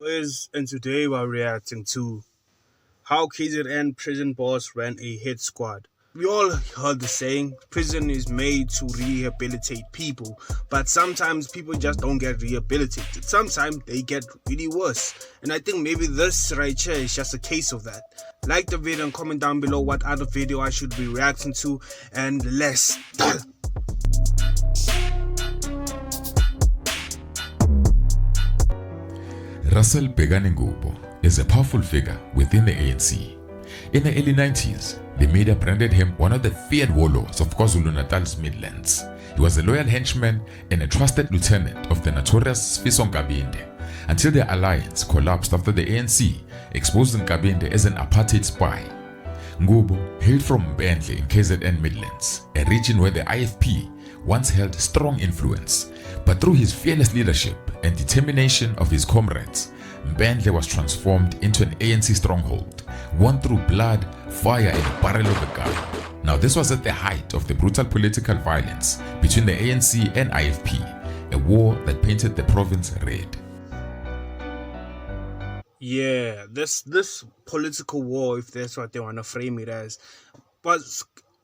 And today we're reacting to how KZN prison boss ran a hit squad. We all heard the saying, prison is made to rehabilitate people, but sometimes people just don't get rehabilitated. Sometimes they get really worse. And I think maybe this right here is just a case of that. Like the video and comment down below what other video I should be reacting to, and let's Russell Begane Ngubo is a powerful figure within the ANC. In the early 90s, the media branded him one of the feared warlords of Kwa-Zulu Natal's Midlands. He was a loyal henchman and a trusted lieutenant of the notorious Fiso Nkabinde, until their alliance collapsed after the ANC exposed Nkabinde as an apartheid spy. Ngubo hailed from Mbendle in KZN Midlands, a region where the IFP once held strong influence, but through his fearless leadership and determination of his comrades, Mbendle was transformed into an ANC stronghold, won through blood, fire and a barrel of a gun. Now this was at the height of the brutal political violence between the ANC and IFP, a war that painted the province red. Yeah, this political war, if that's what they want to frame it as, but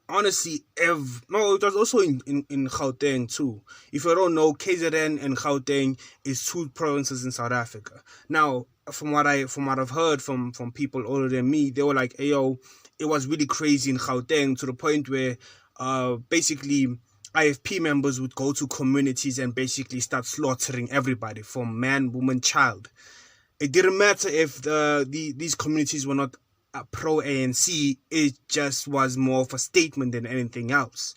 honestly, it was also in Gauteng too. If you don't know, KZN and Gauteng is two provinces in South Africa. Now, from what I've heard from people older than me, they were like, "Hey, yo, it was really crazy in Gauteng to the point where, basically." IFP members would go to communities and basically start slaughtering everybody, from man, woman, child. It didn't matter if these communities were not pro-ANC, it just was more of a statement than anything else.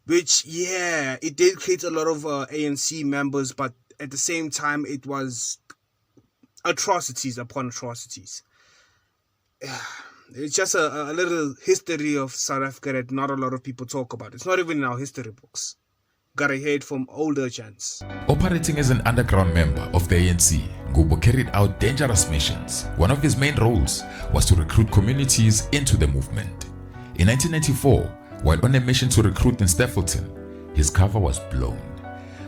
Which, yeah, it did create a lot of ANC members, but at the same time, it was atrocities upon atrocities. It's just a little history of South Africa that not a lot of people talk about. It's not even in our history books. Gotta hear it from older gents. Operating as an underground member of the ANC, Ngubo carried out dangerous missions. One of his main roles was to recruit communities into the movement. In 1994, while on a mission to recruit in Stapleton, his cover was blown.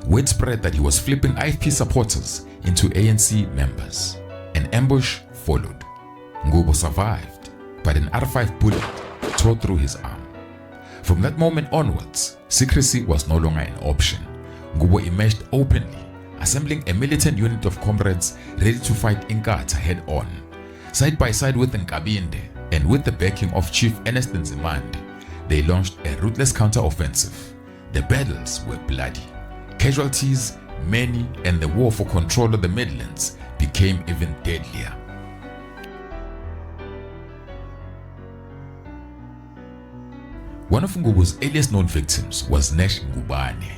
Word spread that he was flipping IFP supporters into ANC members. An ambush followed. Ngubo survived, but an R5 bullet tore through his arm. From that moment onwards, secrecy was no longer an option. Ngubo emerged openly, assembling a militant unit of comrades ready to fight Inkatha head-on. Side by side with Nkabinde and with the backing of Chief Ernest Nzimande, they launched a ruthless counter-offensive. The battles were bloody, casualties many, and the war for control of the Midlands became even deadlier. One of Ngubo's earliest known victims was Nash Ngubane,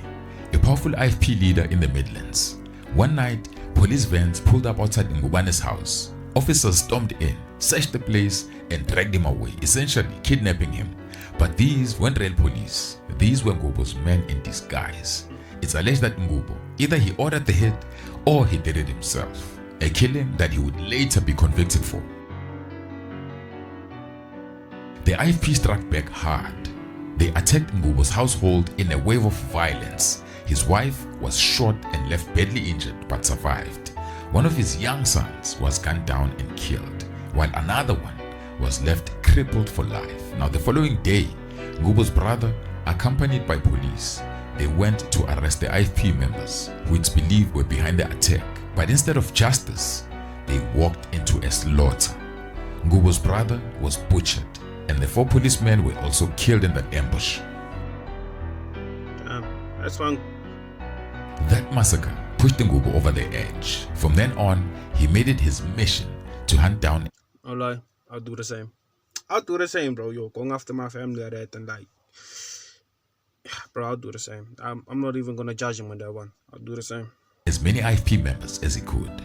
a powerful IFP leader in the Midlands. One night, police vans pulled up outside Ngubane's house. Officers stormed in, searched the place, and dragged him away, essentially kidnapping him. But these weren't real police. These were Ngubo's men in disguise. It's alleged that Ngubo either he ordered the hit or he did it himself, a killing that he would later be convicted for. The IFP struck back hard. They attacked Ngubo's household in a wave of violence. His wife was shot and left badly injured but survived. One of his young sons was gunned down and killed, while another one was left crippled for life. Now the following day, Ngubo's brother, accompanied by police, they went to arrest the IFP members who it's believed were behind the attack. But instead of justice, they walked into a slaughter. Ngubo's brother was butchered, and the 4 policemen were also killed in that ambush. That's one. That massacre pushed Ngubo over the edge. From then on, he made it his mission to hunt down. I'll lie, I'll do the same. I'll do the same, bro. Yo, going after my family like that, and like, bro, I'll do the same. I'm not even gonna judge him on that one. I'll do the same. As many IFP members as he could.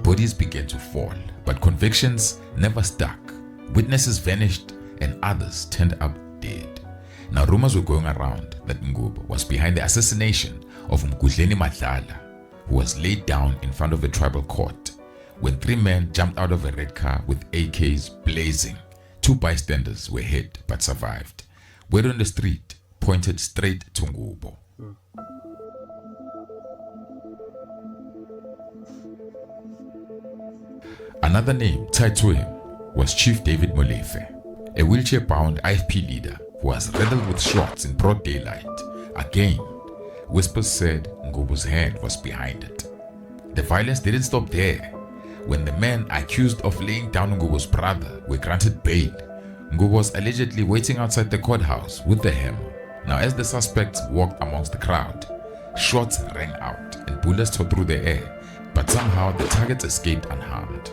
Bodies began to fall, but convictions never stuck. Witnesses vanished, and others turned up dead. Now rumors were going around that Ngubo was behind the assassination of Mgudleni Madlala, who was laid down in front of a tribal court when 3 men jumped out of a red car with AKs blazing. 2 bystanders were hit but survived. Word on the street pointed straight to Ngubo. Another name tied to him was Chief David Molefe, a wheelchair-bound IFP leader who was riddled with shots in broad daylight. Again, whispers said Ngubo's hand was behind it. The violence didn't stop there. When the men accused of laying down Ngubo's brother were granted bail, Ngubo was allegedly waiting outside the courthouse with the hammer. Now, as the suspects walked amongst the crowd, shots rang out and bullets tore through the air, but somehow the targets escaped unharmed.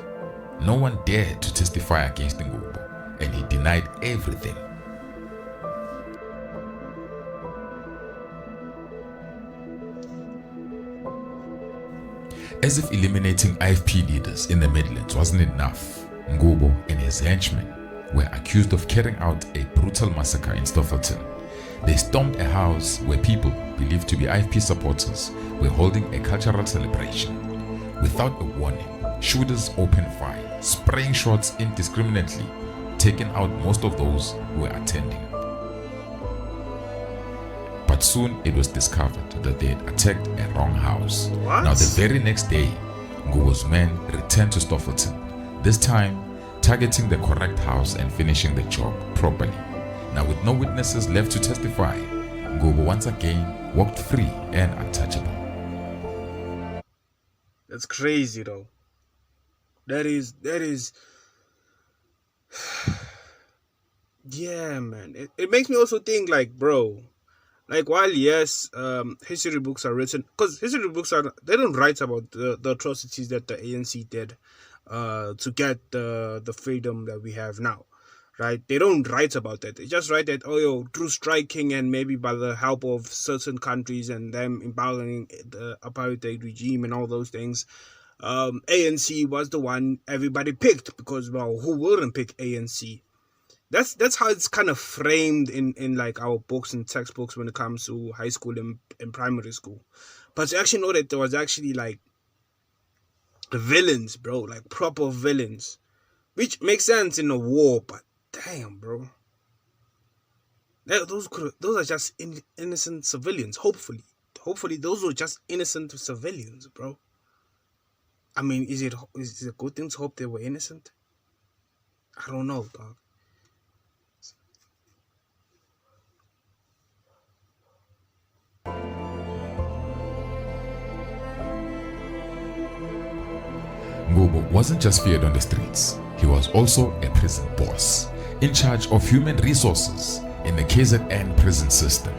No one dared to testify against Ngubo, and he denied everything. As if eliminating IFP leaders in the Midlands wasn't enough, Ngubo and his henchmen were accused of carrying out a brutal massacre in Stoffelton. They stormed a house where people believed to be IFP supporters were holding a cultural celebration. Without a warning, shooters opened fire, spraying shots indiscriminately, taking out most of those who were attending. But soon it was discovered that they had attacked a wrong house. What? Now the very next day, Ngubo's men returned to Stoffelton, this time targeting the correct house and finishing the job properly. Now with no witnesses left to testify, Ngubo once again walked free and untouchable. That's crazy though. That is yeah, man. It makes me also think like, bro, like while yes, history books are written, because history books they don't write about the atrocities that the ANC did to get the freedom that we have now. Right? They don't write about that. They just write that, oh, yo, through striking and maybe by the help of certain countries and them empowering the apartheid regime and all those things, ANC was the one everybody picked because, well, who wouldn't pick ANC? That's how it's kind of framed in like our books and textbooks when it comes to high school and primary school. But to actually know that there was actually like villains, bro, like proper villains, which makes sense in a war, but damn, bro. Those are just innocent civilians. Hopefully, those were just innocent civilians, bro. I mean, is it a good thing to hope they were innocent? I don't know, dog. Ngubo wasn't just feared on the streets, he was also a prison boss, in charge of human resources in the KZN prison system.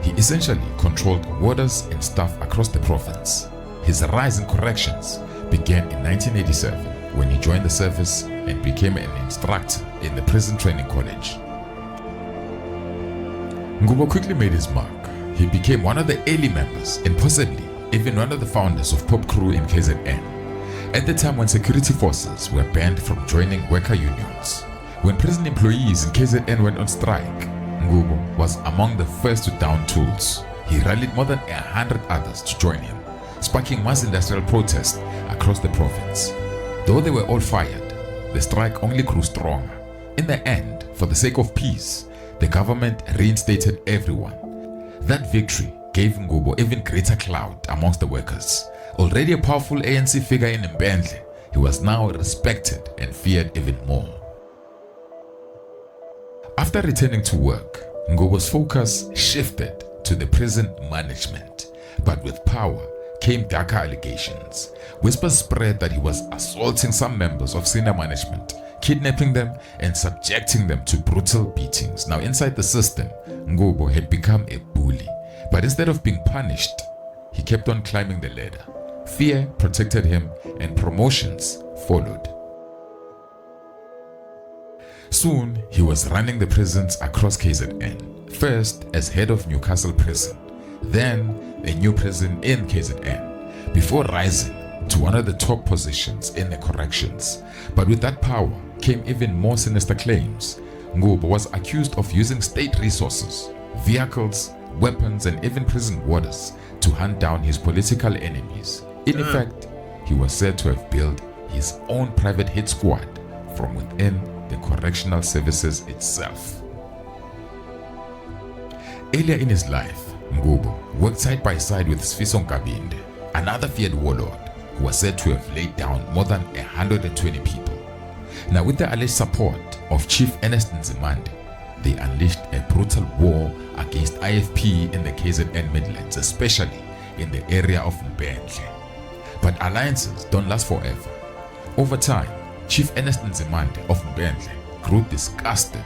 He essentially controlled warders and staff across the province. His rise in corrections began in 1987 when he joined the service and became an instructor in the prison training college. Ngubo quickly made his mark. He became one of the early members and possibly even one of the founders of Pop Crew in KZN. At the time when security forces were banned from joining worker unions. When prison employees in KZN went on strike, Ngubo was among the first to down tools. He rallied more than 100 others to join him, sparking mass industrial protests across the province. Though they were all fired, the strike only grew stronger. In the end, for the sake of peace, the government reinstated everyone. That victory gave Ngubo even greater clout amongst the workers. Already a powerful ANC figure in Mbendle, he was now respected and feared even more. After returning to work, Ngubo's focus shifted to the prison management. But with power came darker allegations. Whispers spread that he was assaulting some members of senior management, kidnapping them and subjecting them to brutal beatings. Now inside the system, Ngubo had become a bully. But instead of being punished, he kept on climbing the ladder. Fear protected him and promotions followed. Soon, he was running the prisons across KZN, first as head of Newcastle Prison, then a new prison in KZN, before rising to one of the top positions in the corrections. But with that power came even more sinister claims. Ngubo was accused of using state resources, vehicles, weapons and even prison warders to hunt down his political enemies. In effect, he was said to have built his own private hit squad from within the correctional services itself. Earlier in his life, Ngubo worked side by side with Sfiso Nkabinde, another feared warlord, who was said to have laid down more than 120 people. Now, with the alleged support of Chief Ernest Nzimande, they unleashed a brutal war against IFP in the KZN Midlands, especially in the area of Mbendle. But alliances don't last forever. Over time, Chief Ernest Nzimande of Mbendle grew disgusted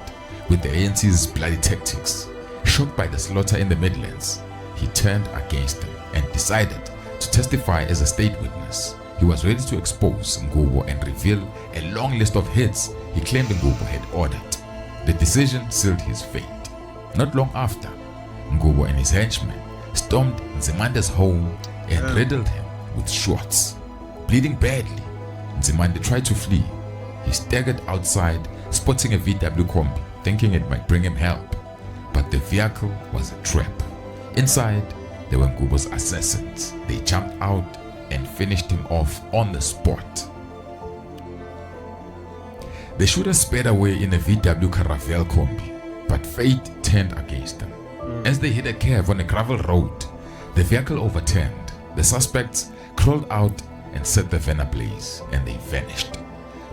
with the ANC's bloody tactics. Shocked by the slaughter in the Midlands, he turned against them and decided to testify as a state witness. He was ready to expose Ngubo and reveal a long list of hits he claimed Ngubo had ordered. The decision sealed his fate. Not long after, Ngubo and his henchmen stormed Nzimande's home and riddled him with shots. Bleeding badly, Nzimande tried to flee. He staggered outside, spotting a VW Kombi, thinking it might bring him help. But the vehicle was a trap. Inside, there were Ngubo's assassins. They jumped out and finished him off on the spot. The shooters sped away in a VW Caravelle Kombi, but fate turned against them. As they hit a curve on a gravel road, the vehicle overturned. The suspects crawled out and set the van ablaze, and they vanished.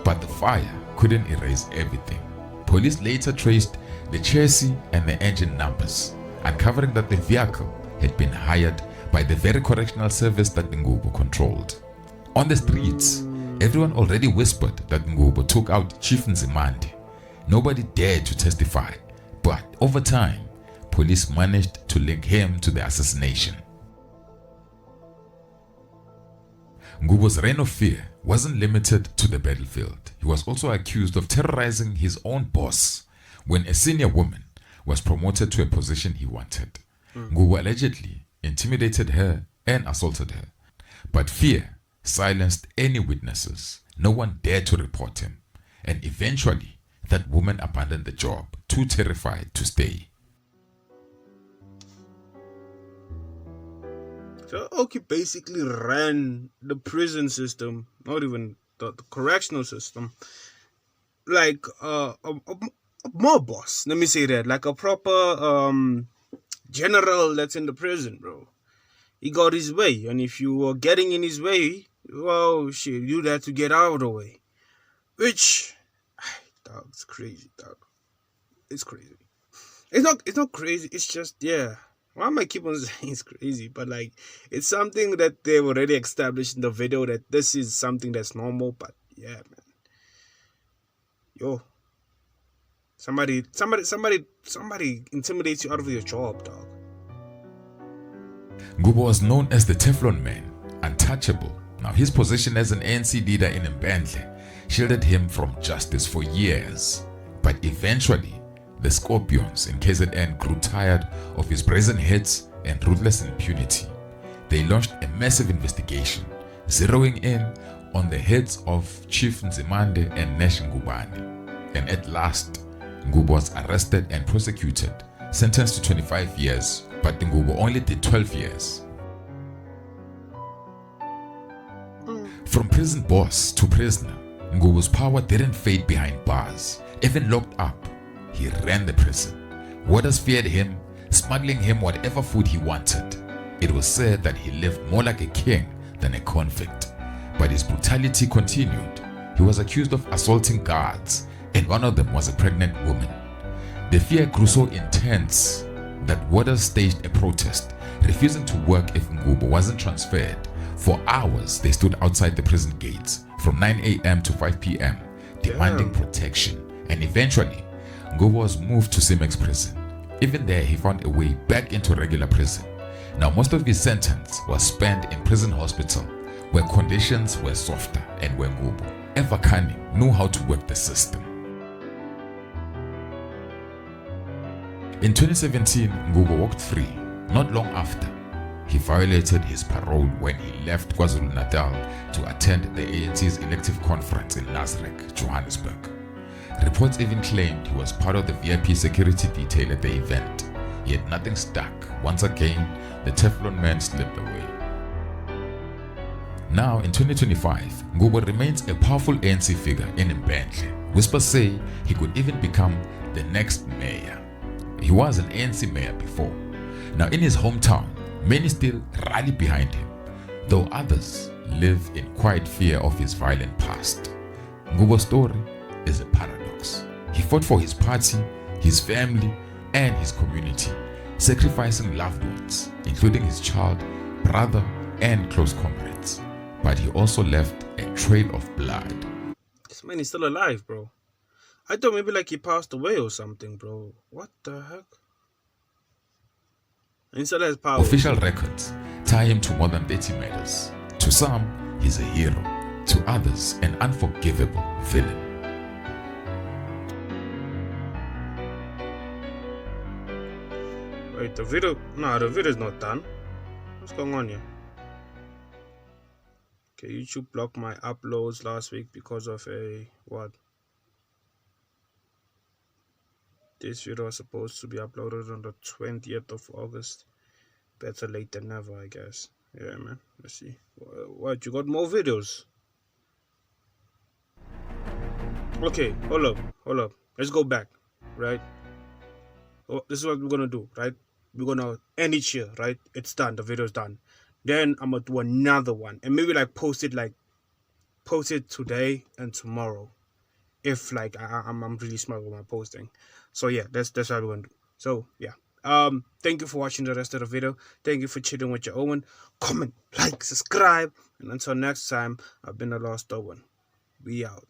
But the fire couldn't erase everything. Police later traced the chassis and the engine numbers, uncovering that the vehicle had been hired by the very correctional service that Ngubo controlled. On the streets, everyone already whispered that Ngubo took out Chief Nzimande. Nobody dared to testify, but over time, police managed to link him to the assassination. Ngubo's reign of fear wasn't limited to the battlefield. He was also accused of terrorizing his own boss when a senior woman was promoted to a position he wanted. Ngubo allegedly intimidated her and assaulted her, but fear silenced any witnesses. No one dared to report him, and eventually that woman abandoned the job, too terrified to stay. So Oki basically ran the prison system, not even the correctional system, like a mob boss. Let me say that, like a proper general that's in the prison, bro. He got his way, and if you were getting in his way, well, shit, you had to get out of the way. Which, dog, it's crazy, dog. It's crazy. It's not crazy. It's just, yeah. Why am I keep on saying it's crazy? But like, it's something that they've already established in the video that this is something that's normal. But yeah, man. Yo, somebody intimidates you out of your job, dog. Ngubo was known as the Teflon Man, untouchable. Now his position as an ANC leader in Mbendle shielded him from justice for years. But eventually, the Scorpions in KZN grew tired of his brazen hits and ruthless impunity. They launched a massive investigation, zeroing in on the heads of Chief Nzimande and Nesh Ngubane. And at last, Ngubo was arrested and prosecuted, sentenced to 25 years, but Ngubo only did 12 years. From prison boss to prisoner, Ngubo's power didn't fade behind bars. Even locked up, he ran the prison. Warders feared him, smuggling him whatever food he wanted. It was said that he lived more like a king than a convict. But his brutality continued. He was accused of assaulting guards, and one of them was a pregnant woman. The fear grew so intense that warders staged a protest, refusing to work if Ngubo wasn't transferred. For hours, they stood outside the prison gates from 9 a.m. to 5 p.m., demanding protection. And eventually, Ngubo was moved to Simex prison. Even there, he found a way back into regular prison. Now, most of his sentence was spent in prison hospital, where conditions were softer and where Ngubo, ever cunning, knew how to work the system. In 2017, Ngubo walked free. Not long after, he violated his parole when he left Kwa-Zulu Natal to attend the ANC's elective conference in Nasrec, Johannesburg. Reports even claimed he was part of the VIP security detail at the event. Yet nothing stuck. Once again, the Teflon Man slipped away. Now, in 2025, Ngubo remains a powerful ANC figure in Mbendle. Whispers say he could even become the next mayor. He was an ANC mayor before. Now, in his hometown, many still rally behind him, though others live in quiet fear of his violent past. Ngubo's story is a paradox. He fought for his party, his family, and his community, sacrificing loved ones, including his child, brother, and close comrades. But he also left a trail of blood. This man is still alive, bro. I thought maybe like he passed away or something, bro. What the heck? And he still has power. Official records tie him to more than 30 murders. To some, he's a hero. To others, an unforgivable villain. Wait, the video is not done. What's going on here? Okay, YouTube blocked my uploads last week because of a what? This video was supposed to be uploaded on the 20th of August. Better late than never, I guess. Yeah, man. Let's see. What? You got more videos? Okay, hold up. Let's go back, right? Oh, this is what we're gonna do, right? We're gonna end it here, right? It's done. The video's done. Then I'm gonna do another one and maybe like post it today and tomorrow, if like I'm really smart with my posting. So yeah, that's what we're gonna do. So yeah, thank you for watching the rest of the video. Thank you for chilling with your Owen. Comment, like, subscribe, and until next time, I've been the Lost Owen. We out.